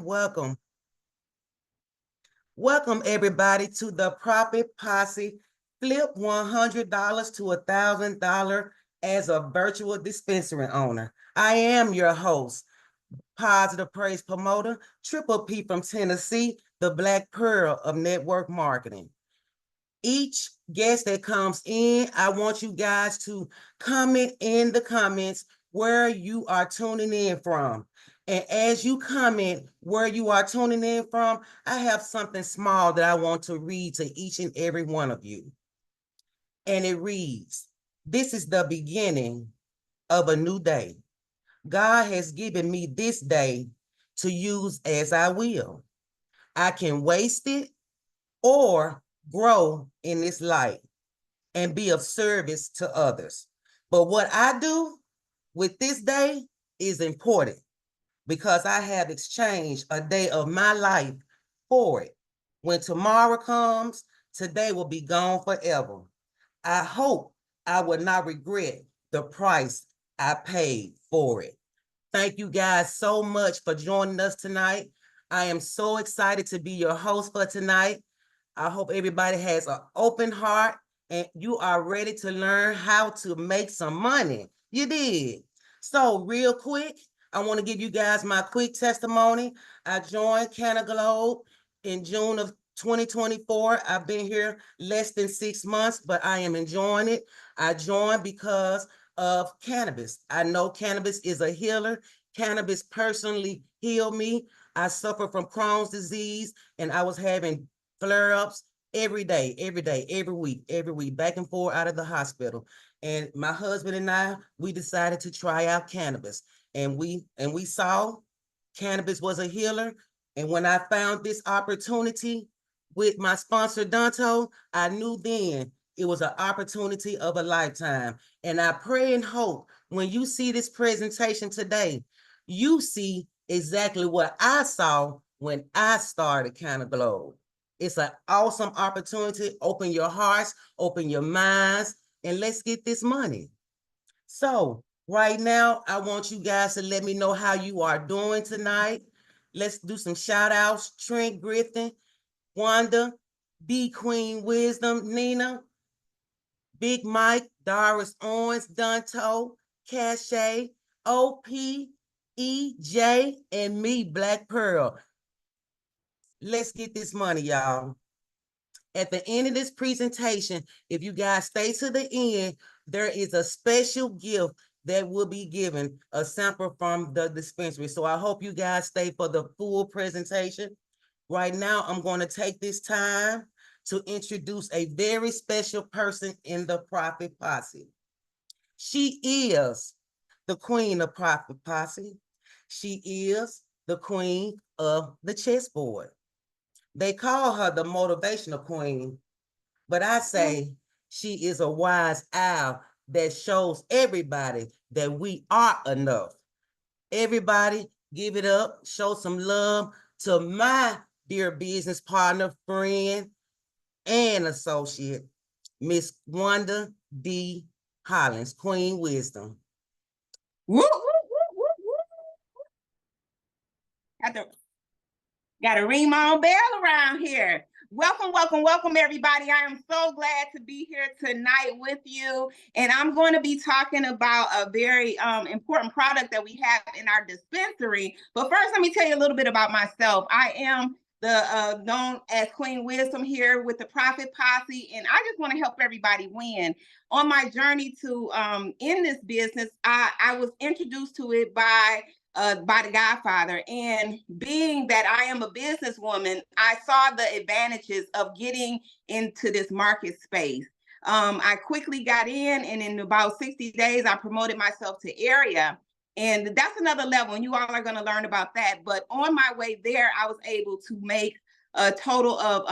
Welcome. Welcome everybody to the Profit Posse. Flip $100 to $1,000 as a virtual dispensary owner. I am your host, positive praise promoter, Triple P from Tennessee, the Black Pearl of network marketing. Each guest that comes in, I want you guys to comment in the comments where you are tuning in from. And as you comment where you are tuning in from, I have something small that I want to read to each and every one of you. And it reads, "This is the beginning of a new day. God has given me this day to use as I will. I can waste it or grow in this light and be of service to others. But what I do with this day is important because I have exchanged a day of my life for it. When tomorrow comes, today will be gone forever. I hope I will not regret the price I paid for it." Thank you guys so much for joining us tonight. I am so excited to be your host for tonight. I hope everybody has an open heart and you are ready to learn how to make some money. You did. So real quick, I want to give you guys my quick testimony. I joined Cannabis in June of 2024. I've been here less than 6 months, but I am enjoying it. I joined because of cannabis. I know cannabis is a healer. Cannabis personally healed me. I suffer from Crohn's disease and I was having flare-ups every day, every week, back and forth out of the hospital. And my husband and I, we decided to try out cannabis. And we saw cannabis was a healer. And when I found this opportunity with my sponsor, Danto, I knew then it was an opportunity of a lifetime. And I pray and hope when you see this presentation today, you see exactly what I saw when I started Cannabis. It's an awesome opportunity. Open your hearts, open your minds, and let's get this money. So right now, I want you guys to let me know how you are doing tonight. Let's do some shout outs. Trent Griffin, Wanda, B Queen Wisdom, Nina, Big Mike, Doris Owens, Dunto, Cache, OP, EJ, and me, Black Pearl. Let's get this money, y'all. At the end of this presentation, if you guys stay to the end, there is a special gift that will be given, a sample from the dispensary. So I hope you guys stay for the full presentation. Right now, I'm going to take this time to introduce a very special person in the Profit Posse. She is the queen of Profit Posse. She is the queen of the chessboard. They call her the motivational queen, but I say she is a wise owl that shows everybody that we are enough. Everybody give it up, show some love to my dear business partner, friend, and associate, Miss Wanda D. Hollins, Queen Wisdom. Woo, woo, woo, woo, woo. Got to ring my own bell around here. Welcome, everybody. I am so glad to be here tonight with you. And I'm going to be talking about a very important product that we have in our dispensary. But first, let me tell you a little bit about myself. I am the known as Queen Wisdom here with the Profit Posse, and I just want to help everybody win. On my journey to in this business, I was introduced to it by the Godfather. And being that I am a businesswoman, I saw the advantages of getting into this market space. I quickly got in, and in about 60 days, I promoted myself to area. And that's another level, and you all are going to learn about that. But on my way there, I was able to make a total of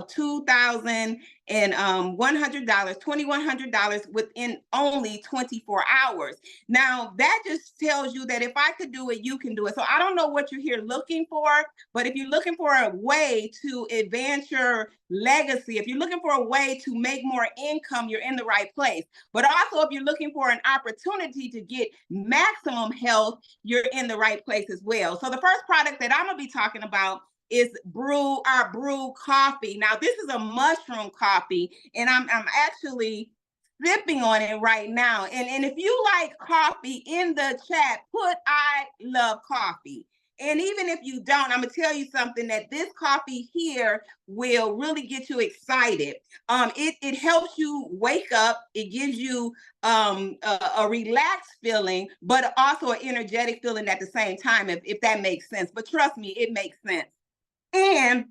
$2,100, $2,100 within only 24 hours. Now, that just tells you that if I could do it, you can do it. So I don't know what you're here looking for, but if you're looking for a way to advance your legacy, if you're looking for a way to make more income, you're in the right place. But also, if you're looking for an opportunity to get maximum health, you're in the right place as well. So the first product that I'm going to be talking about is our brew coffee. Now, this is a mushroom coffee, and I'm actually sipping on it right now. And if you like coffee, in the chat, put I love coffee. And even if you don't, I'm gonna tell you something, that this coffee here will really get you excited. It helps you wake up. It gives you a relaxed feeling, but also an energetic feeling at the same time, if that makes sense. But trust me, it makes sense. And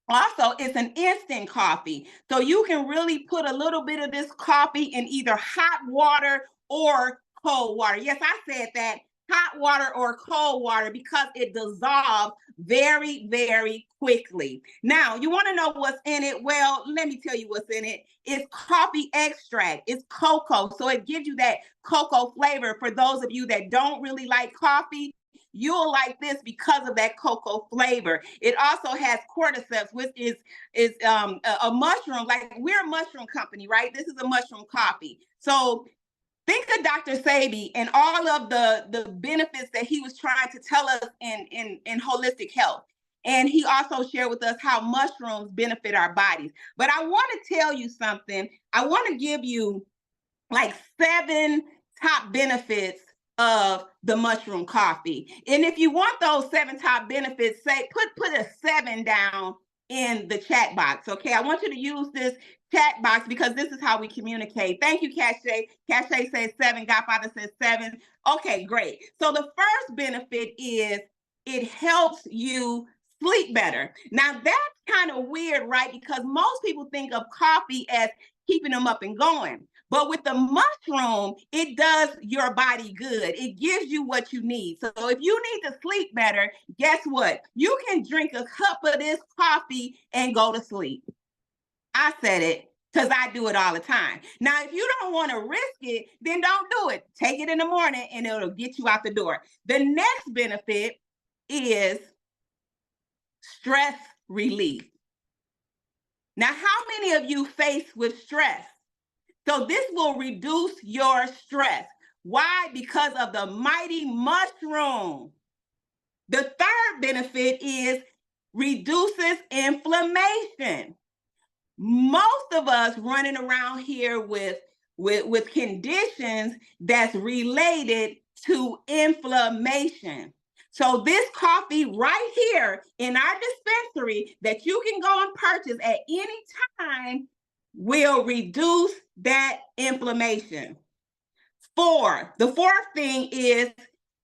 also, it's an instant coffee. So you can really put a little bit of this coffee in either hot water or cold water. Yes, I said that, hot water or cold water, because it dissolves very, very quickly. Now, you want to know what's in it? Well, let me tell you what's in it. It's coffee extract. It's cocoa. So it gives you that cocoa flavor. For those of you that don't really like coffee, you'll like this because of that cocoa flavor. It also has cordyceps, which is a mushroom. Like, we're a mushroom company, right? This is a mushroom coffee. So think of Dr. Sebi and all of the benefits that he was trying to tell us in holistic health. And he also shared with us how mushrooms benefit our bodies. But I want to tell you something. I want to give you like 7 top benefits of the mushroom coffee. And if you want those 7 top benefits, say put a 7 down in the chat box. Okay, I want you to use this chat box because this is how we communicate. Thank you, Cache. Cache says 7, Godfather says 7. Okay, great. So the first benefit is it helps you sleep better. Now, that's kind of weird, right? Because most people think of coffee as keeping them up and going. But with the mushroom, it does your body good. It gives you what you need. So if you need to sleep better, guess what? You can drink a cup of this coffee and go to sleep. I said it because I do it all the time. Now, if you don't want to risk it, then don't do it. Take it in the morning and it'll get you out the door. The next benefit is stress relief. Now, how many of you face with stress? So this will reduce your stress. Why? Because of the mighty mushroom. The third benefit is reduces inflammation. Most of us running around here with conditions that's related to inflammation. So this coffee right here in our dispensary that you can go and purchase at any time will reduce that inflammation. The fourth thing is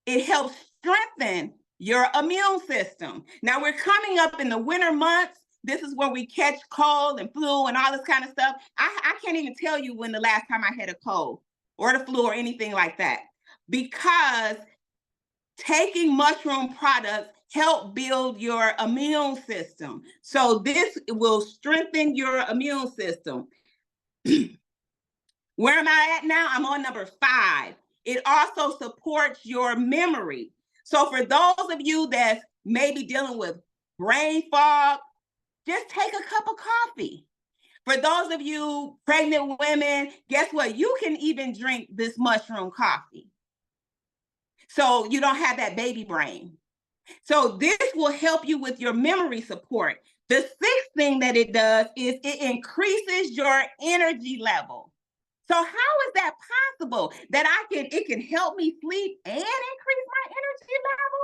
it helps strengthen your immune system. Now, we're coming up in the winter months. This is where we catch cold and flu and all this kind of stuff. I can't even tell you when the last time I had a cold or the flu or anything like that, because taking mushroom products help build your immune system. So this will strengthen your immune system. Where am I at now? I'm on number 5. It also supports your memory. So for those of you that may be dealing with brain fog, just take a cup of coffee. For those of you pregnant women, guess what? You can even drink this mushroom coffee, so you don't have that baby brain. So this will help you with your memory support. The 6th thing that it does is it increases your energy level. So how is that possible that it can help me sleep and increase my energy level?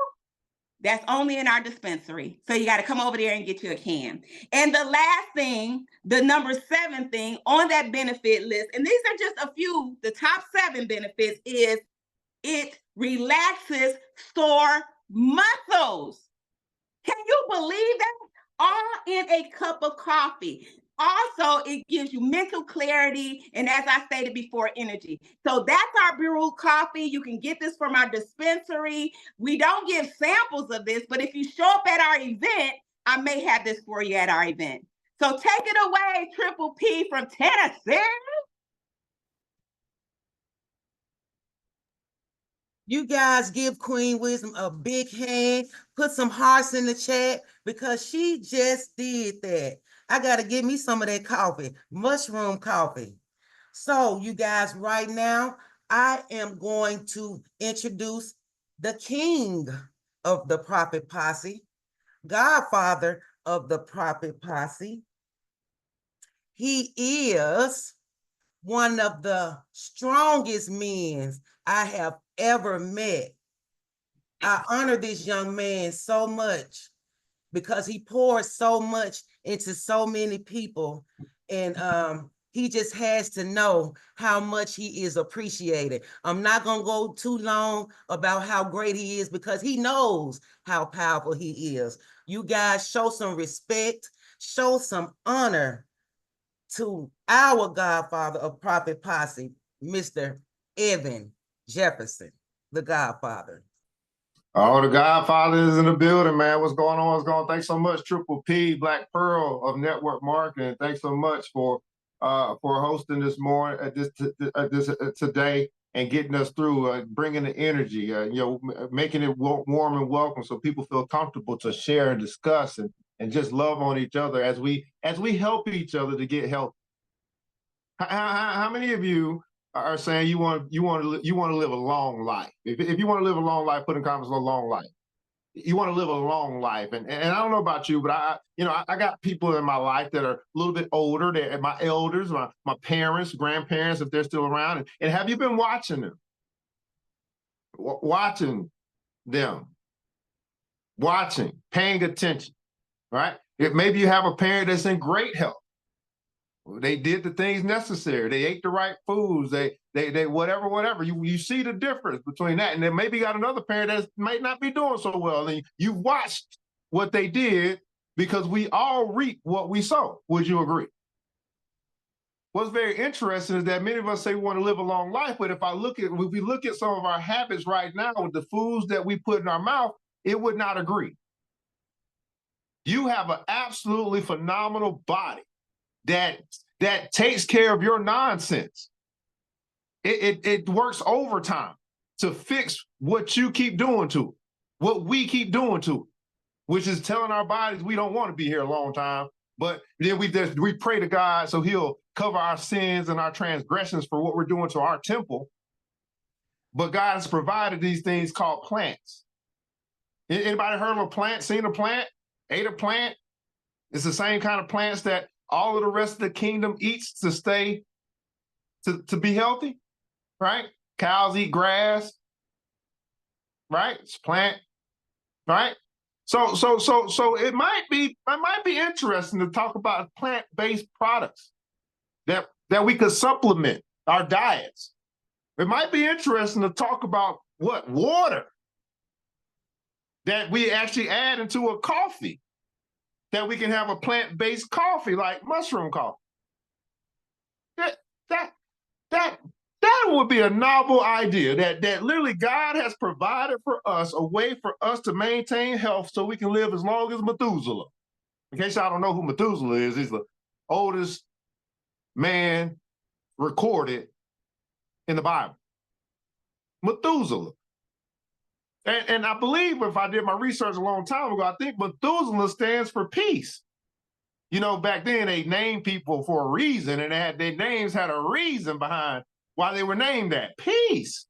That's only in our dispensary. So you got to come over there and get you a can. And the last thing, the number 7 thing on that benefit list, and these are just a few, the top 7 benefits, is it relaxes sore muscles. Can you believe that? All in a cup of coffee. Also, it gives you mental clarity, and as I stated before, energy. So that's our brewed coffee. You can get this from our dispensary. We don't give samples of this, but if you show up at our event, I may have this for you at our event. So take it away, Triple P from Tennessee. You guys give Queen Wisdom a big hand. Put some hearts in the chat because she just did that. I got to give me some of that coffee, mushroom coffee. So you guys, right now, I am going to introduce the king of the Profit Posse, godfather of the Profit Posse. He is one of the strongest men I have ever met. I honor this young man so much because he pours so much into so many people. And he just has to know how much he is appreciated. I'm not going to go too long about how great he is because he knows how powerful he is. You guys show some respect, show some honor to our godfather of Profit Posse, Mr. Evan Jefferson, the godfather. Oh, the Godfather is in the building, man. What's going on? What's going on? Thanks so much, Triple P, Black Pearl of Network Marketing. Thanks so much for hosting this morning, today, and getting us through, bringing the energy, making it warm and welcome, so people feel comfortable to share and discuss and just love on each other as we help each other to get healthy. How many of you are saying you want to live a long life? If you want to live a long life, put in comments a long life. You want to live a long life, and I don't know about you, but I got people in my life that are a little bit older. They're my elders, my parents, grandparents, if they're still around. And have you been watching them? Watching them, paying attention, right? Maybe you have a parent that's in great health. They did the things necessary. They ate the right foods. They whatever. You see the difference between that, and then maybe got another parent that might not be doing so well. And you watched what they did, because we all reap what we sow. Would you agree? What's very interesting is that many of us say we want to live a long life, but if we look at some of our habits right now with the foods that we put in our mouth, it would not agree. You have an absolutely phenomenal body that takes care of your nonsense. It works overtime to fix what you keep doing to it, what we keep doing to it, which is telling our bodies we don't want to be here a long time. But then we pray to God so he'll cover our sins and our transgressions for what we're doing to our temple. But God has provided these things called plants. Anybody heard of a plant, seen a plant, ate a plant? It's the same kind of plants that all of the rest of the kingdom eats to stay, to be healthy, right? Cows eat grass, right? It's plant, right? So it might be interesting to talk about plant-based products that we could supplement our diets. It might be interesting to talk about water that we actually add into a coffee, that we can have a plant-based coffee like mushroom coffee. That would be a novel idea, that literally God has provided for us a way for us to maintain health so we can live as long as Methuselah. In case y'all don't know who Methuselah is, he's the oldest man recorded in the Bible. Methuselah. And I believe, if I did my research a long time ago, I think Methuselah stands for peace. You know, back then they named people for a reason, and their names had a reason behind why they were named that. Peace.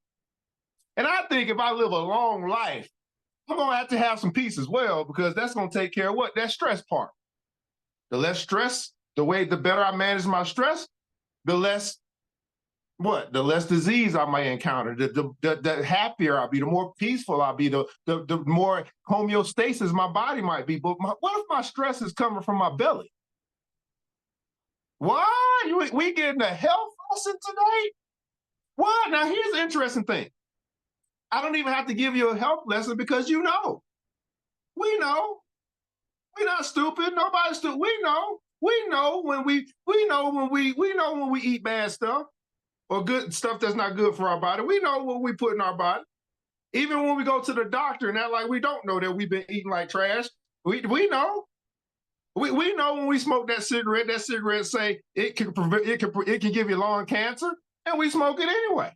And I think if I live a long life, I'm going to have some peace as well, because that's going to take care of what? That stress part. The less stress, the better I manage my stress, the less disease I may encounter, the happier I'll be, the more peaceful I'll be, the more homeostasis my body might be. But what if my stress is coming from my belly? Why? We getting a health lesson today? What? Now, here's the interesting thing. I don't even have to give you a health lesson, because we know. We're not stupid. Nobody's stupid. We know when we eat bad stuff, or good stuff that's not good for our body. We know what we put in our body. Even when we go to the doctor and act like we don't know that we've been eating like trash, we know. We know when we smoke that cigarette say it can give you lung cancer, and we smoke it anyway.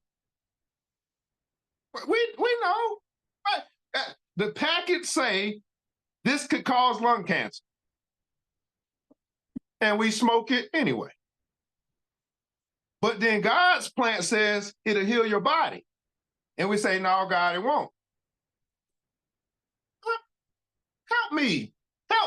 We know. The packets say this could cause lung cancer, and we smoke it anyway. But then God's plant says it'll heal your body, and we say, no, God, it won't. Help me,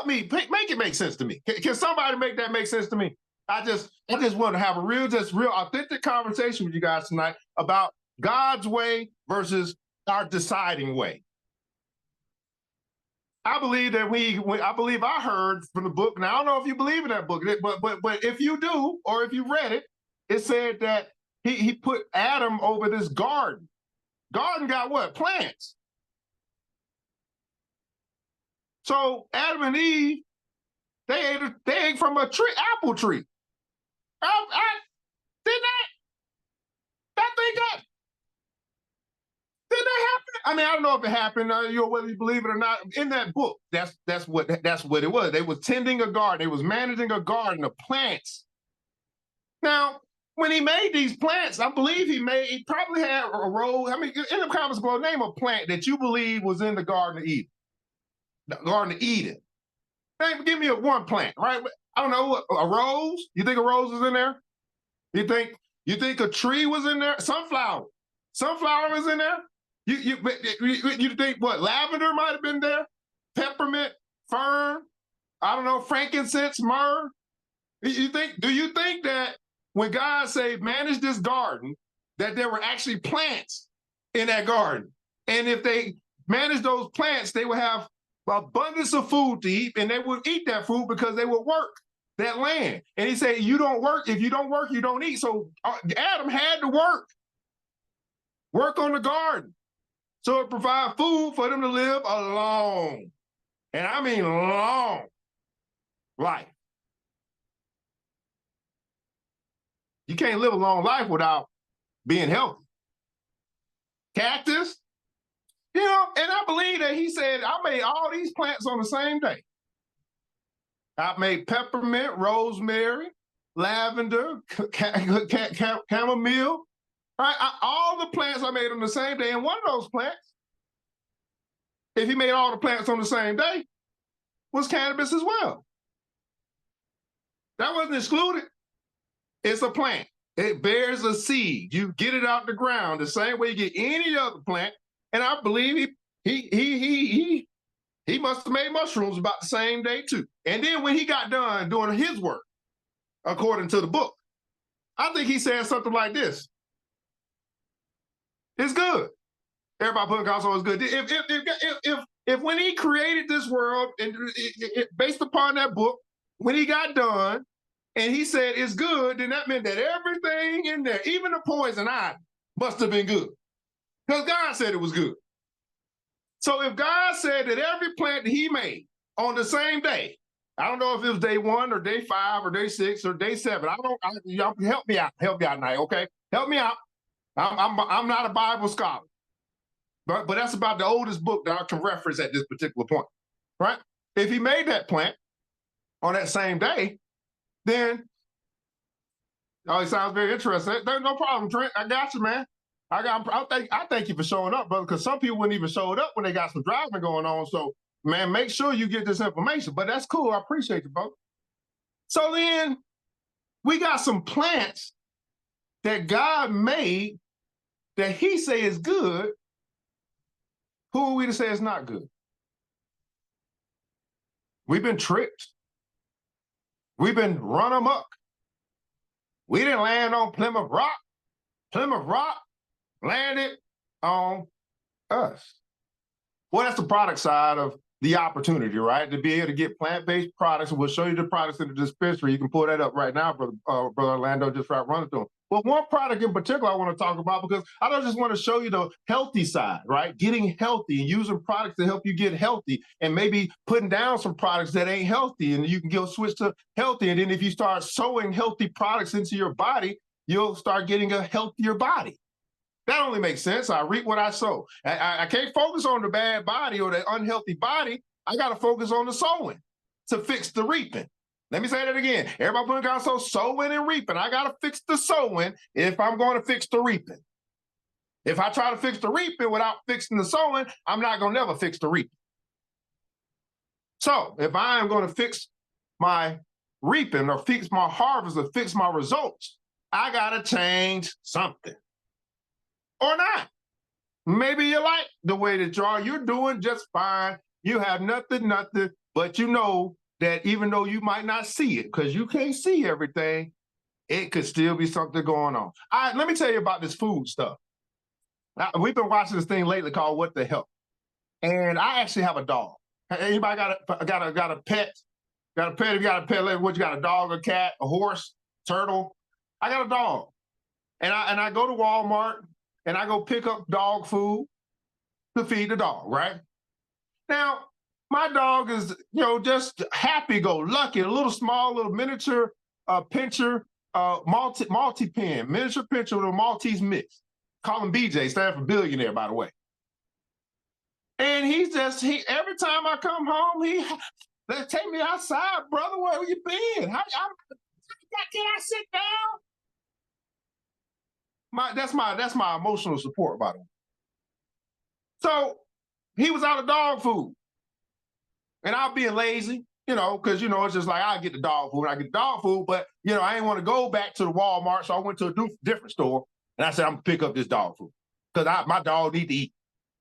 make it make sense to me. Can somebody make that make sense to me? I just want to have a real authentic conversation with you guys tonight about God's way versus our deciding way. I believe that I heard from the book, and I don't know if you believe in that book, but if you do, or if you read it, it said that he put Adam over this garden. Garden got what? Plants. So Adam and Eve, they ate from a apple tree. Did that happen? I mean, I don't know if it happened, whether you believe it or not. In that book, that's what it was. They was tending a garden. They was managing a garden of plants. Now, when he made these plants, I believe he probably had a role. I mean, in the comments below, name a plant that you believe was in the Garden of Eden. The Garden of Eden. Give me one plant, right? I don't know, a rose? You think a rose is in there? You think a tree was in there? Sunflower was in there? You think what? Lavender might have been there? Peppermint, fern, I don't know, frankincense, myrrh. Do you think that when God said manage this garden, that there were actually plants in that garden? And if they managed those plants, they would have abundance of food to eat, and they would eat that food because they would work that land. And he said, you don't work. If you don't work, you don't eat. So Adam had to work on the garden. So it provided food for them to live a long, and I mean long, life. You can't live a long life without being healthy. Cactus, and I believe that he said, I made all these plants on the same day. I made peppermint, rosemary, lavender, chamomile, right? All the plants I made on the same day. And one of those plants, if he made all the plants on the same day, was cannabis as well. That wasn't excluded. It's a plant. It bears a seed. You get it out the ground the same way you get any other plant. And I believe he must have made mushrooms about the same day too. And then when he got done doing his work, according to the book, I think he said something like this: "It's good." Everybody putting console is good. If when he created this world and based upon that book, when he got done and he said it's good, then that meant that everything in there, even the poison ivy, must have been good. Because God said it was good. So if God said that every plant that he made on the same day, I don't know if it was day 1 or day 5 or day 6 or day 7. Y'all help me out tonight, okay? Help me out. I'm not a Bible scholar, but that's about the oldest book that I can reference at this particular point, right? If he made that plant on that same day, then, it sounds very interesting. There's no problem, Trent. I got you, man. I thank you for showing up, brother, because some people wouldn't even show up when they got some driving going on. So, man, make sure you get this information. But that's cool. I appreciate you, bro. So then we got some plants that God made that he say is good. Who are we to say it's not good? We've been tricked. We've been run amok. We didn't land on Plymouth Rock. Plymouth Rock landed on us. Well, that's the product side of the opportunity, right? To be able to get plant-based products, and we'll show you the products in the dispensary. You can pull that up right now, Brother Orlando, just right running through them. But one product in particular I want to talk about, because I don't just want to show you the healthy side, right? Getting healthy and using products to help you get healthy, and maybe putting down some products that ain't healthy, and you can go switch to healthy. And then if you start sowing healthy products into your body, you'll start getting a healthier body. That only makes sense. I reap what I sow. I can't focus on the bad body or the unhealthy body. I got to focus on the sowing. to fix the reaping. Let me say that again. Everybody putting down sowing and reaping. I got to fix the sowing if I'm going to fix the reaping. If I try to fix the reaping without fixing the sowing, I'm not going to never fix the reaping. So if I am going to fix my reaping or fix my harvest or fix my results, I got to change something or not. Maybe you like the way that you're doing just fine. You have nothing, but you know that even though you might not see it, because you can't see everything, it could still be something going on. Let me tell you about this food stuff. Now, we've been watching this thing lately called What the Health. And I actually have a dog. Anybody got a pet? Got a pet? If you got a pet, what you got, a dog, a cat, a horse, turtle? I got a dog. And I go to Walmart and I go pick up dog food to feed the dog, right? Now, my dog is, just happy-go-lucky, a little small, little miniature pincher, multi-pen, miniature pincher with a Maltese mix. Call him BJ, stand for billionaire, by the way. And every time I come home, they take me outside, brother, where you been? Can I sit down? That's my emotional support, by the way. So he was out of dog food. And I'm being lazy, because, it's just like, I get the dog food, but, I didn't want to go back to the Walmart, so I went to a different store, and I said, I'm going to pick up this dog food, because my dog need to eat.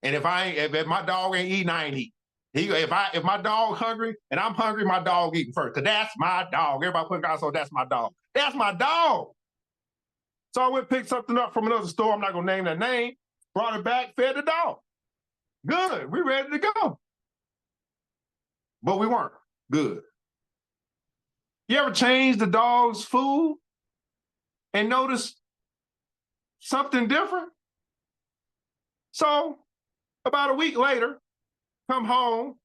And if my dog ain't eating, I ain't eating. If my dog hungry and I'm hungry, my dog eating first, because that's my dog. Everybody put down, so that's my dog. That's my dog. So I went pick something up from another store, I'm not going to name that name, brought it back, fed the dog. Good, we ready to go. But we weren't good. You ever change the dog's food and notice something different? So about a week later, come home,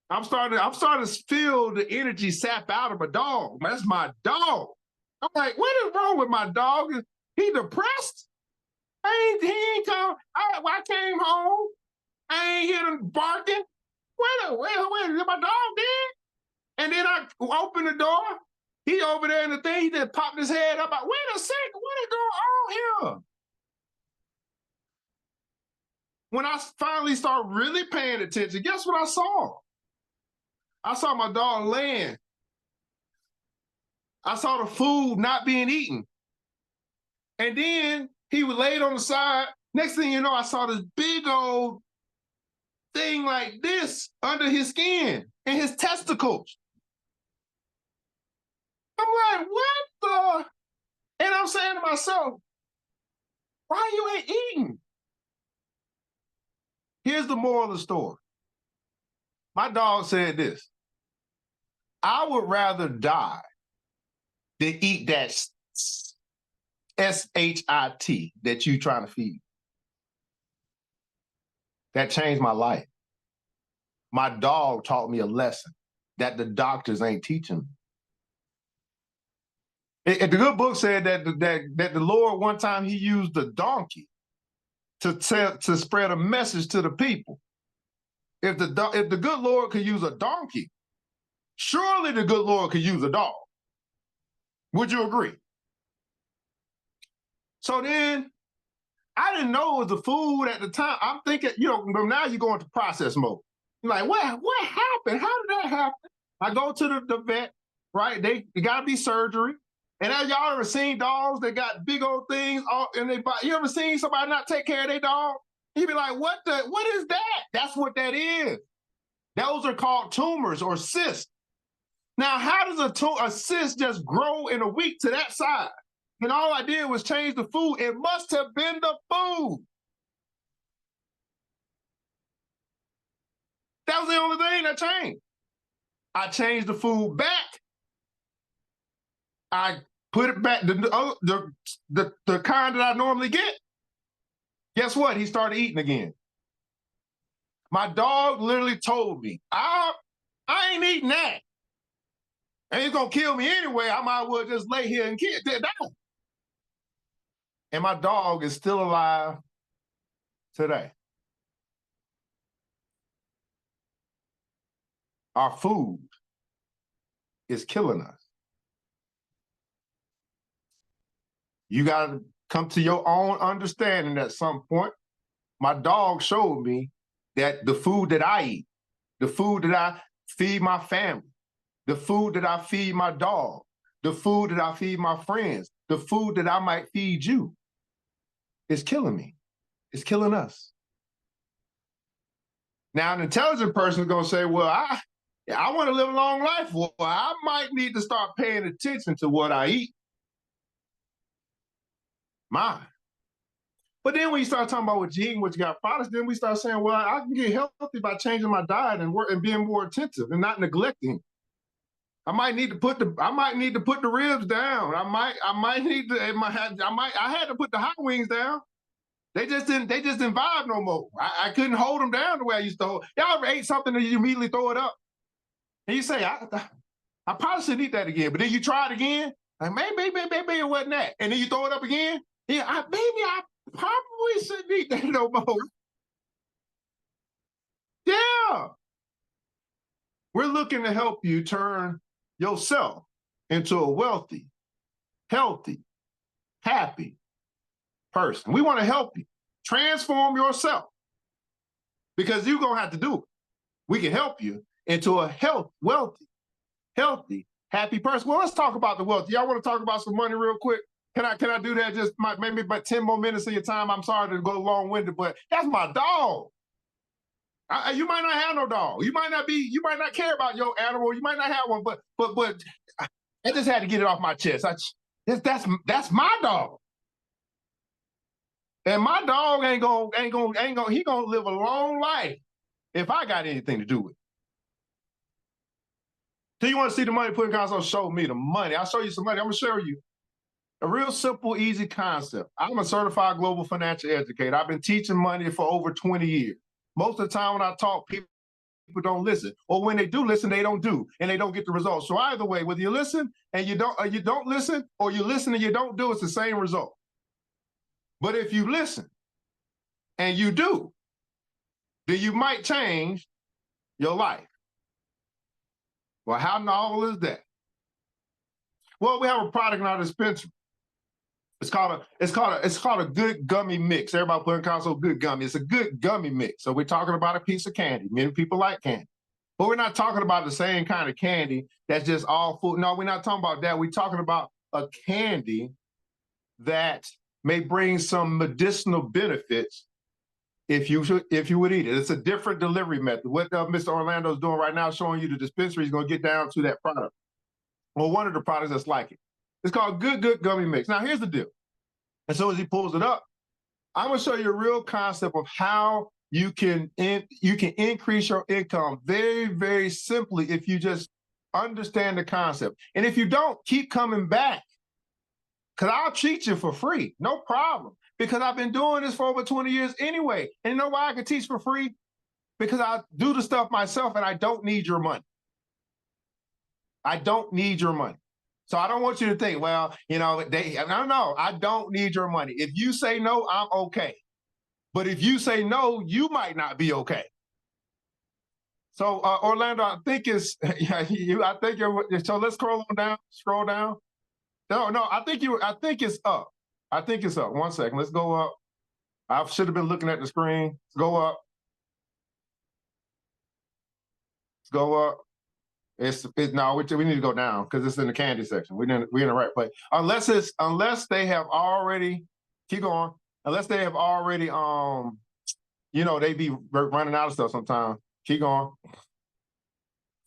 I'm starting to feel the energy sap out of my dog. That's my dog. I'm like, what is wrong with my dog? Is he depressed? He ain't come. I came home. I ain't hear him barking. Wait, is my dog dead? And then I open the door. He over there in the thing, he just popped his head up. Wait a second, what is going on here? When I finally start really paying attention, guess what I saw? I saw my dog laying. I saw the food not being eaten. And then he was laid on the side. Next thing you know, I saw this big old thing like this under his skin and his testicles. I'm like, what the? And I'm saying to myself, why you ain't eating? Here's the moral of the story. My dog said this: I would rather die than eat that S-H-I-T that you trying to feed. That changed my life. My dog taught me a lesson that the doctors ain't teaching me. The good book said that the Lord, one time, he used a donkey to spread a message to the people. If the good Lord could use a donkey, surely the good Lord could use a dog. Would you agree? So then, I didn't know it was the food at the time. I'm thinking, but now you go into process mode. You're like, what happened? How did that happen? I go to the vet, right? They got to be surgery. And as y'all ever seen dogs that got big old things, you ever seen somebody not take care of their dog? You be like, what is that? That's what that is. Those are called tumors or cysts. Now, how does a cyst just grow in a week to that size? And all I did was change the food. It must have been the food. That was the only thing that changed. I changed the food back. I put it back, the kind that I normally get. Guess what? He started eating again. My dog literally told me, I ain't eating that. And it's going to kill me anyway. I might as well just lay here and get that down. And my dog is still alive today. Our food is killing us. You got to come to your own understanding at some point. My dog showed me that the food that I eat, the food that I feed my family, the food that I feed my dog, the food that I feed my friends, the food that I might feed you is killing me. It's killing us. Now, an intelligent person is going to say, well, I want to live a long life. Well, I might need to start paying attention to what I eat. But then when you start talking about what you eat and what you got products, then we start saying, well, I can get healthy by changing my diet and being more attentive and not neglecting. I might need to put the ribs down. I had to put the hot wings down. They just didn't vibe no more. I couldn't hold them down the way I used to hold. Y'all ever ate something and you immediately throw it up? And you say, I probably shouldn't eat that again. But then you try it again. Like, maybe it wasn't that. And then you throw it up again. Yeah, I probably shouldn't eat that no more. Yeah. We're looking to help you turn yourself into a wealthy, healthy, happy person. We want to help you transform yourself because you're going to have to do it. We can help you into a wealthy, healthy, happy person. Well, let's talk about the wealth. Y'all want to talk about some money real quick? Can I do that? Just maybe about 10 more minutes of your time. I'm sorry to go long-winded, but that's my dog. You might not have no dog. You might not care about your animal. You might not have one, but I just had to get it off my chest. That's my dog. And my dog ain't gonna live a long life if I got anything to do with it. So you want to see the money putting console? Show me the money. I'll show you some money. I'm gonna show you a real simple, easy concept. I'm a certified global financial educator. I've been teaching money for over 20 years. Most of the time when I talk, people don't listen. Or when they do listen, they don't do, and they don't get the results. So either way, whether you listen and you don't listen, or you listen and you don't do, it's the same result. But if you listen and you do, then you might change your life. Well, how novel is that? Well, we have a product in our dispensary. It's called a good gummy mix. Everybody put in console good gummy. It's a good gummy mix. So we're talking about a piece of candy. Many people like candy. But we're not talking about the same kind of candy that's just all food. No, we're not talking about that. We're talking about a candy that may bring some medicinal benefits if you would eat it. It's a different delivery method. What Mr. Orlando is doing right now, showing you the dispensary, is going to get down to that product. Well, one of the products that's like it. It's called Good Gummy Mix. Now, here's the deal. As soon as he pulls it up, I'm going to show you a real concept of how you can increase your income very, very simply if you just understand the concept. And if you don't, keep coming back, because I'll teach you for free. No problem. Because I've been doing this for over 20 years anyway. And you know why I can teach for free? Because I do the stuff myself and I don't need your money. I don't need your money. So I don't want you to think, well, no, I don't need your money. If you say no, I'm okay. But if you say no, you might not be okay. So Orlando, I think it's so let's scroll down. No, I think it's up. I think it's up. 1 second. Let's go up. I should have been looking at the screen. Let's go up. Let's go up. We need to go down because it's in the candy section. We're in the right place. Unless they have already, keep going. Unless they have already, they be running out of stuff sometimes. Keep going.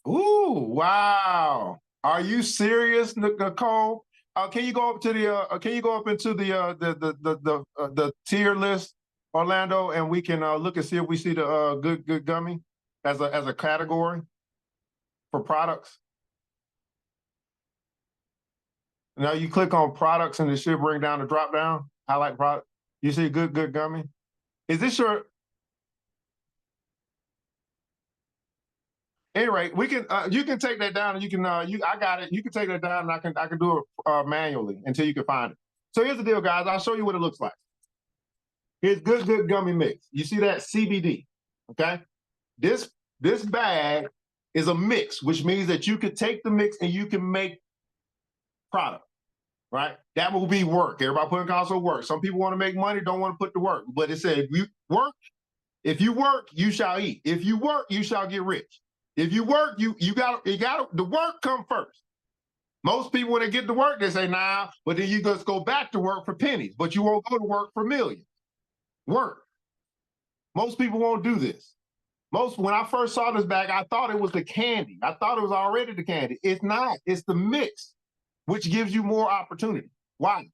Ooh, wow. Are you serious, Nicole? Can you go up to into the tier list, Orlando, and we can look and see if we see the good gummy as a category for products? Now you click on products and it should bring down the drop down. Highlight product. You see good gummy. Is this your? Anyway, we can you can take that down and you can I got it. You can take that down and I can do it manually until you can find it. So here's the deal, guys. I'll show you what it looks like. Here's good gummy mix. You see that CBD? Okay. This bag is a mix, which means that you could take the mix and you can make product, right? That will be work. Everybody put in console work. Some people want to make money, don't want to put the work. But it said, if you work, you shall eat. If you work, you shall get rich. If you work, you got the work come first. Most people, when they get to work, they say, nah, but then you just go back to work for pennies, but you won't go to work for millions. Work. Most people won't do this. When I first saw this bag, I thought it was the candy. I thought it was already the candy. It's not. It's the mix, which gives you more opportunity. Why?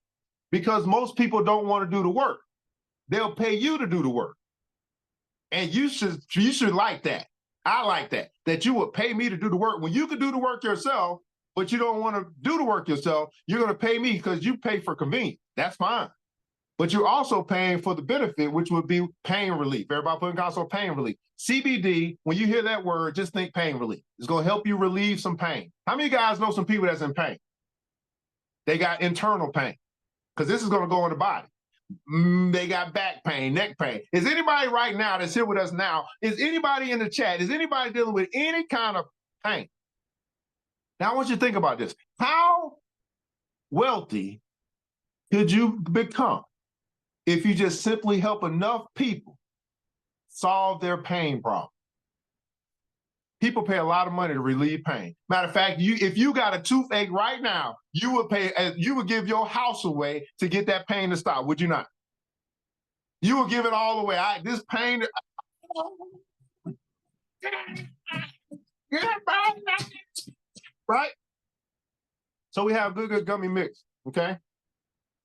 Because most people don't want to do the work. They'll pay you to do the work. And you should like that. I like that you would pay me to do the work. When you could do the work yourself, but you don't want to do the work yourself, you're going to pay me because you pay for convenience. That's fine. But you're also paying for the benefit, which would be pain relief. Everybody put in console pain relief. CBD, when you hear that word, just think pain relief. It's going to help you relieve some pain. How many guys know some people that's in pain? They got internal pain because this is going to go in the body. They got back pain, neck pain. Is anybody right now that's here with us now, is anybody in the chat, is anybody dealing with any kind of pain? Now, I want you to think about this. How wealthy could you become if you just simply help enough people solve their pain problem? People pay a lot of money to relieve pain. Matter of fact, if you got a toothache right now, you would give your house away to get that pain to stop, would you not? You would give it all away. This pain, right? So we have good gummy mix, okay?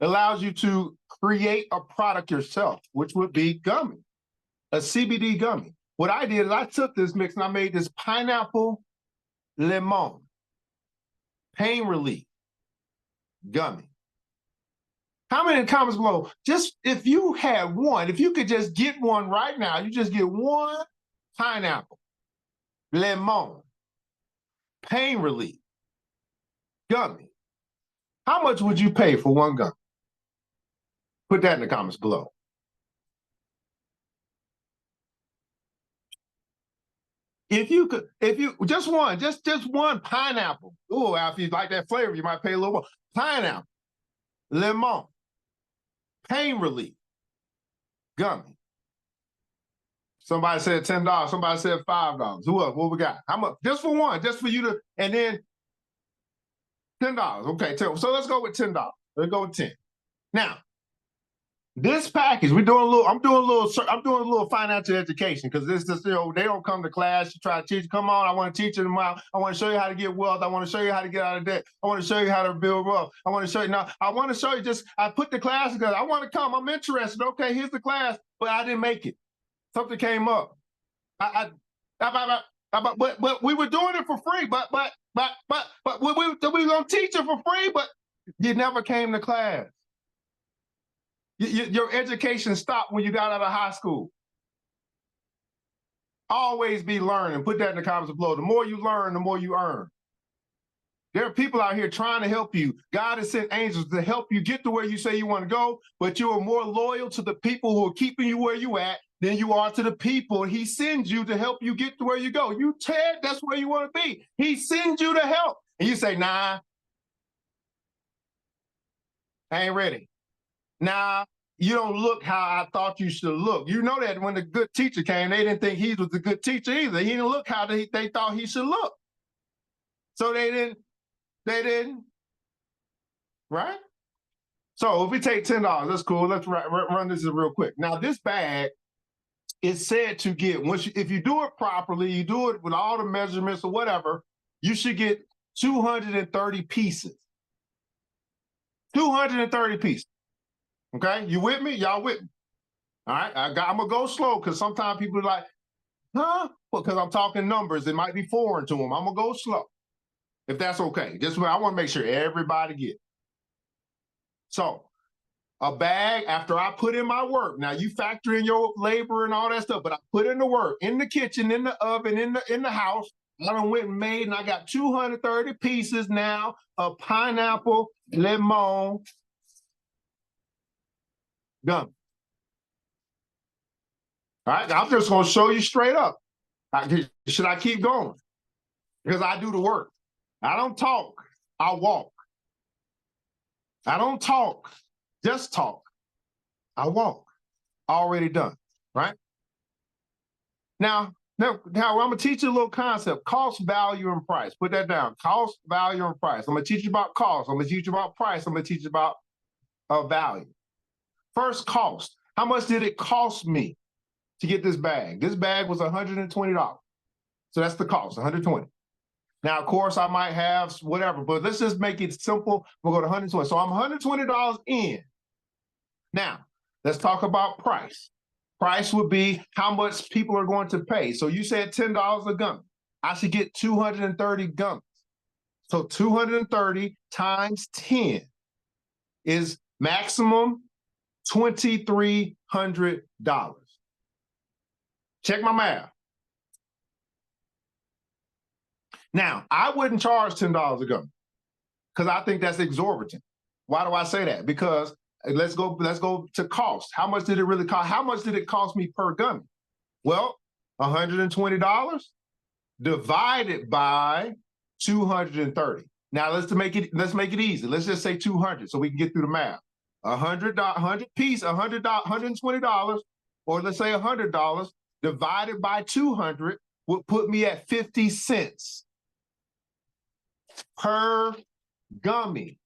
It allows you to create a product yourself, which would be gummy, a CBD gummy. What I did is I took this mix and I made this pineapple lemon pain relief gummy. How many in the comments below? Just if you had one, if you could just get one right now, you just get one pineapple lemon pain relief gummy. How much would you pay for one gummy? Put that in the comments below. If you just one pineapple. Oh, if you like that flavor, you might pay a little more. Pineapple, lemon, pain relief, gummy. Somebody said $10. Somebody said $5. Who else? What we got? How much? Just for one, just for you to, and then $10. Okay, so let's go with $10. Let's go with 10. Now, this package, I'm doing a little financial education because this is, they don't come to class to try to teach. Come on, I want to teach them out. I want to show you how to get wealth. I want to show you how to get out of debt. I want to show you how to build wealth. I want to show you I put the class together. I want to come. I'm interested. Okay, here's the class, but I didn't make it. Something came up. But we were doing it for free. But we were gonna teach it for free. But you never came to class. Your education stopped when you got out of high school. Always be learning. Put that in the comments below. The more you learn, the more you earn. There are people out here trying to help you. God has sent angels to help you get to where you say you want to go, but you are more loyal to the people who are keeping you where you at than you are to the people he sends you to help you get to where you go. You Ted, that's where you want to be. He sends you to help. And you say, nah, I ain't ready. Nah, you don't look how I thought you should look. You know that when the good teacher came, they didn't think he was a good teacher either. He didn't look how they thought he should look. So they didn't, right? So if we take $10, that's cool. Let's run this real quick. Now this bag is said to get, if you do it properly, you do it with all the measurements or whatever, you should get 230 pieces. 230 pieces. Okay, you with me? Y'all with me? All right, I'm gonna go slow because sometimes people are like, huh? Because I'm talking numbers, it might be foreign to them. I'm gonna go slow, if that's okay. I want to make sure everybody get it. So, a bag, after I put in my work, now you factor in your labor and all that stuff, but I put in the work, in the kitchen, in the oven, in the house. I done went and made, and I got 230 pieces now of pineapple lemon gum. All right, I'm just gonna show you straight up. Should I keep going? because I do the work. I don't talk, I walk. I don't talk, just talk. I walk. Already done, right? Now I'm gonna teach you a little concept: cost, value, and price. Put that down. Cost, value, and price. I'm gonna teach you about cost. I'm gonna teach you about price. I'm gonna teach you about value. First, cost. How much did it cost me to get this bag? This bag was $120. So that's the cost, $120. Now, of course, I might have whatever, but let's just make it simple. We'll go to $120. So I'm $120 in. Now, let's talk about price. Price would be how much people are going to pay. So you said $10 a gummy. I should get 230 gummies. So 230 times 10 is maximum $2,300. Check my math. Now, I wouldn't charge $10 a gummy because I think that's exorbitant. Why do I say that? Because let's go to cost. How much did it really cost? How much did it cost me per gummy? Well, $120 divided by 230. Now let's make it easy. Let's just say 200 so we can get through the math. $120, or let's say $100 divided by 200 would put me at 50 cents per gummy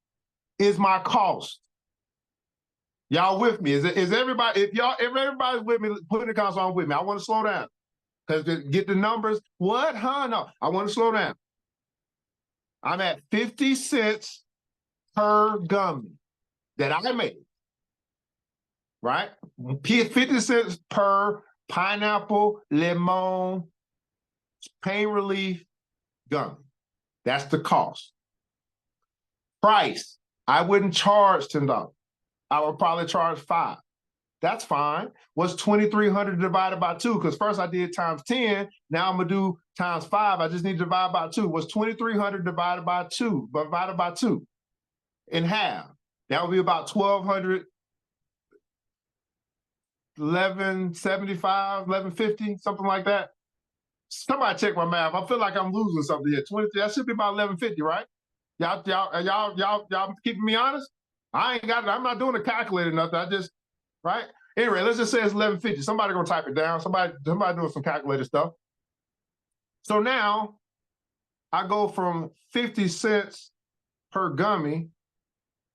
is my cost. Y'all with me? Is everybody? If everybody's with me, put in the comments on with me. I want to slow down because to get the numbers. What? Huh? No, I want to slow down. I'm at 50 cents per gummy that I made. Right? 50 cents per pineapple, lemon, pain relief gummy. That's the cost. Price, I wouldn't charge $10. I would probably charge $5. That's fine. What's 2,300 divided by 2? Because first I did times 10. Now I'm going to do times 5. I just need to divide by 2. What's 2,300 divided by 2? Divided by 2 in half. That would be about 1,200, 1175, 1150, something like that. Somebody check my math. I feel like I'm losing something here. 23. That should be about 1150, right? Y'all keeping me honest? I ain't got it. I'm not doing a calculator or nothing. I just, right? Anyway, let's just say it's 1150. Somebody gonna type it down. Somebody doing some calculator stuff. So now I go from 50 cents per gummy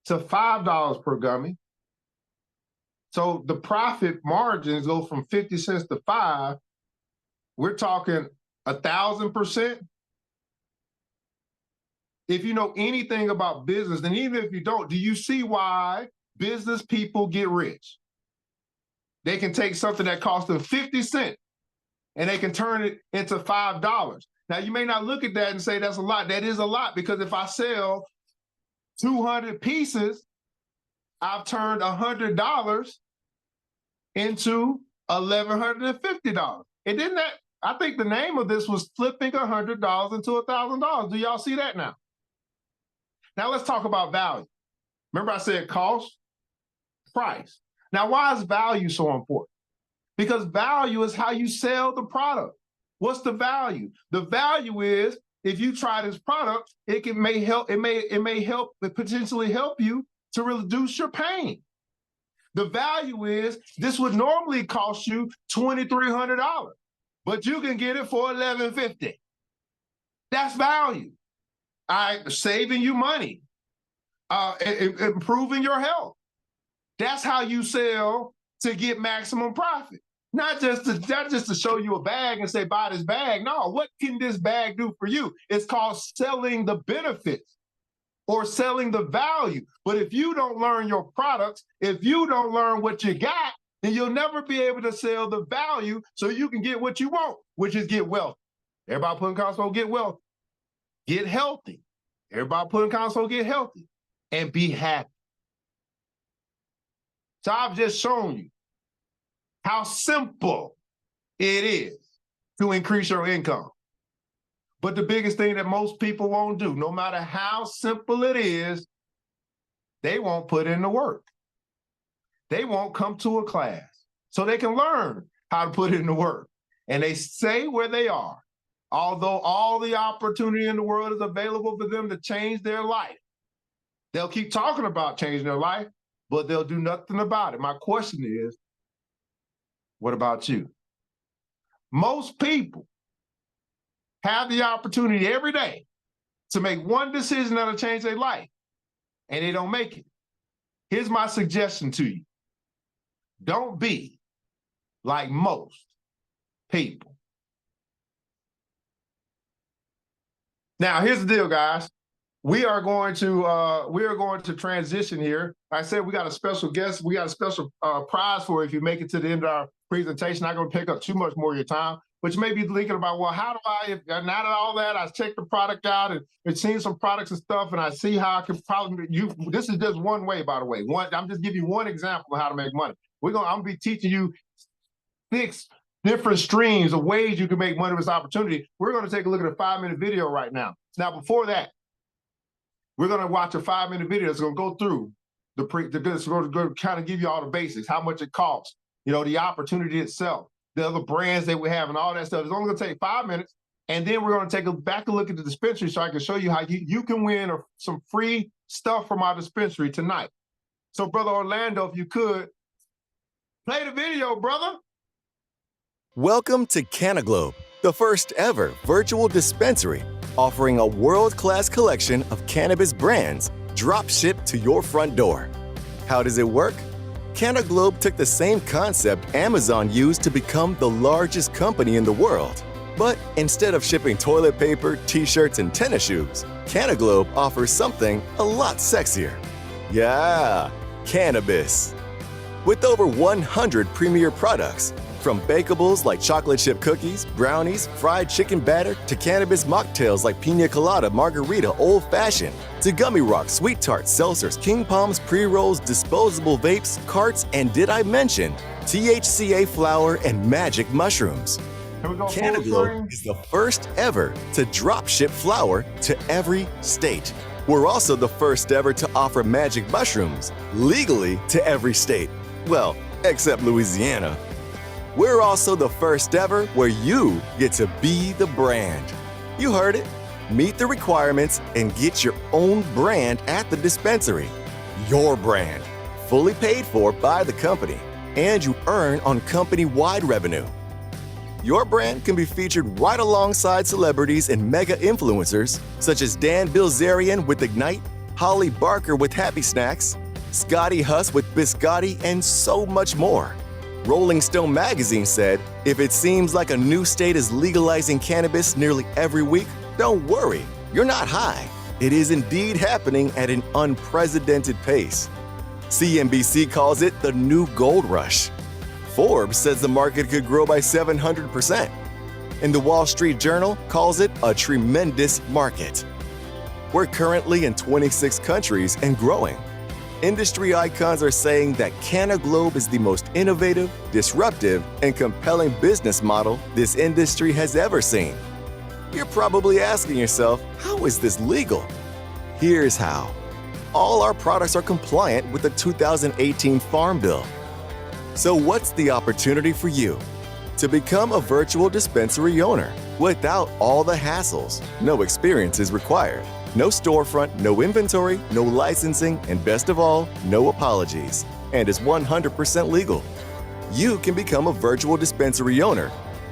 to $5 per gummy. So the profit margins go from 50 cents to 5. We're talking 1,000%. If you know anything about business, and even if you don't, do you see why business people get rich? They can take something that costs them 50 cents and they can turn it into $5. Now, you may not look at that and say that's a lot. That is a lot because if I sell 200 pieces, I've turned $100 into $1,150. And then I think the name of this was flipping $100 into $1,000. Do y'all see that now? Now let's talk about value. Remember I said cost, price. Now why is value so important? Because value is how you sell the product. What's the value? The value is if you try this product, it may potentially help you to reduce your pain. The value is this would normally cost you $2,300, but you can get it for $1,150. That's value. Saving you money, improving your health. That's how you sell to get maximum profit. Not just to show you a bag and say, buy this bag. No, what can this bag do for you? It's called selling the benefits or selling the value. But if you don't learn your products, if you don't learn what you got, then you'll never be able to sell the value so you can get what you want, which is get wealthy. Everybody putting console, get wealthy. Get healthy. Everybody put in console, get healthy and be happy. So I've just shown you how simple it is to increase your income. But the biggest thing that most people won't do, no matter how simple it is, they won't put in the work. They won't come to a class so they can learn how to put in the work. And they stay where they are Although all the opportunity in the world is available for them to change their life, they'll keep talking about changing their life, but they'll do nothing about it. My question is, what about you? Most people have the opportunity every day to make one decision that'll change their life, and they don't make it. Here's my suggestion to you. Don't be like most people. Now, here's the deal, guys. We are going to transition here. I said we got a special guest. We got a special prize for if you make it to the end of our presentation. Not going to take up too much more of your time, but you may be thinking about, well, how do I, now that all that, I checked the product out and seen some products and stuff, and I see how I can probably, this is just one way, by the way. I'm just giving you one example of how to make money. I'm going to be teaching you 6 different streams of ways you can make money with this opportunity. We're going to take a look at a 5-minute video right now. Now, before that, we're going to watch a 5-minute video that's going to go through it's going to kind of give you all the basics, how much it costs, the opportunity itself, the other brands that we have and all that stuff. It's only going to take 5 minutes. And then we're going to take a look at the dispensary so I can show you how you can win some free stuff from our dispensary tonight. So, Brother Orlando, if you could, play the video, brother. Welcome to Cannaglobe, the first ever virtual dispensary offering a world-class collection of cannabis brands drop-shipped to your front door. How does it work? Cannaglobe took the same concept Amazon used to become the largest company in the world. But instead of shipping toilet paper, t-shirts, and tennis shoes, Cannaglobe offers something a lot sexier. Yeah, cannabis. With over 100 premier products, from bakables like chocolate chip cookies, brownies, fried chicken batter, to cannabis mocktails like pina colada, margarita, old fashioned, to gummy rocks, sweet tarts, seltzers, king palms, pre-rolls, disposable vapes, carts, and did I mention THCA flower and magic mushrooms? Cannaglobe is the first ever to drop ship flower to every state. We're also the first ever to offer magic mushrooms legally to every state. Well, except Louisiana. We're also the first ever where you get to be the brand. You heard it. Meet the requirements and get your own brand at the dispensary. Your brand, fully paid for by the company, and you earn on company-wide revenue. Your brand can be featured right alongside celebrities and mega influencers such as Dan Bilzerian with Ignite, Holly Barker with Happy Snacks, Scotty Huss with Biscotti, and so much more. Rolling Stone magazine said, if it seems like a new state is legalizing cannabis nearly every week, don't worry, you're not high. It is indeed happening at an unprecedented pace. CNBC calls it the new gold rush. Forbes says the market could grow by 700%. And the Wall Street Journal calls it a tremendous market. We're currently in 26 countries and growing. Industry icons are saying that Cannaglobe is the most innovative, disruptive, and compelling business model this industry has ever seen. You're probably asking yourself, how is this legal? Here's how. All our products are compliant with the 2018 Farm Bill. So what's the opportunity for you? To become a virtual dispensary owner without all the hassles. No experience is required. No storefront, no inventory, no licensing, and best of all, no apologies. And is 100% legal. You can become a virtual dispensary owner.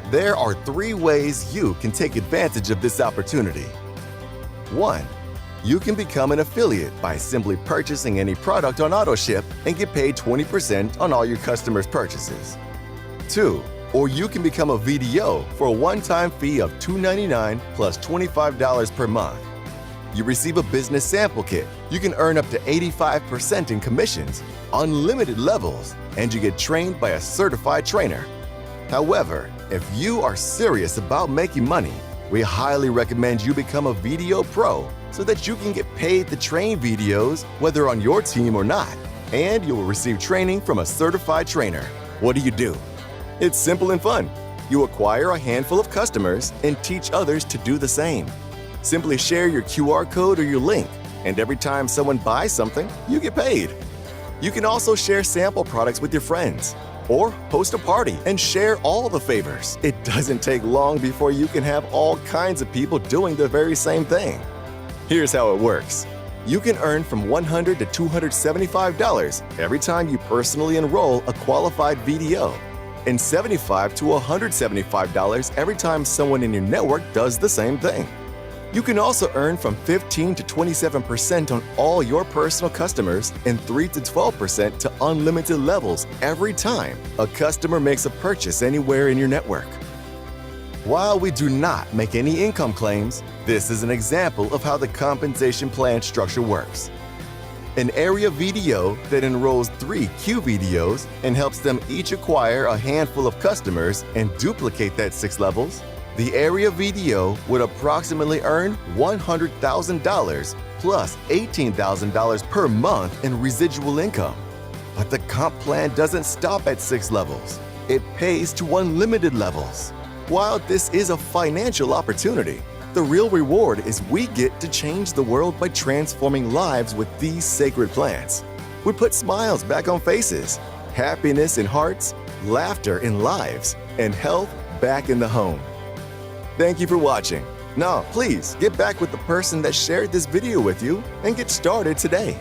There are 3 ways you can take advantage of this opportunity. 1. You can become an affiliate by simply purchasing any product on AutoShip and get paid 20% on all your customers' purchases. 2. Or you can become a VDO for a one-time fee of $2.99 plus $25 per month. You receive a business sample kit. You can earn up to 85% in commissions, unlimited levels, and you get trained by a certified trainer. However, if you are serious about making money, we highly recommend you become a VDO Pro so that you can get paid to train VDOs whether on your team or not, and you will receive training from a certified trainer. What do? It's simple and fun. You acquire a handful of customers and teach others to do the same. Simply share your QR code or your link, and every time someone buys something, you get paid. You can also share sample products with your friends. Or host a party and share all the favors. It doesn't take long before you can have all kinds of people doing the very same thing. Here's how it works. You can earn from $100 to $275 every time you personally enroll a qualified VDO, and $75 to $175 every time someone in your network does the same thing. You can also earn from 15 to 27% on all your personal customers and 3 to 12% to unlimited levels every time a customer makes a purchase anywhere in your network. While we do not make any income claims, this is an example of how the compensation plan structure works. An area VDO that enrolls 3 QVDOs and helps them each acquire a handful of customers and duplicate that 6 levels, the area VDO would approximately earn $100,000 plus $18,000 per month in residual income. But the comp plan doesn't stop at 6 levels. It pays to unlimited levels. While this is a financial opportunity, the real reward is we get to change the world by transforming lives with these sacred plants. We put smiles back on faces, happiness in hearts, laughter in lives, and health back in the home. Thank you for watching. Now, please get back with the person that shared this video with you and get started today.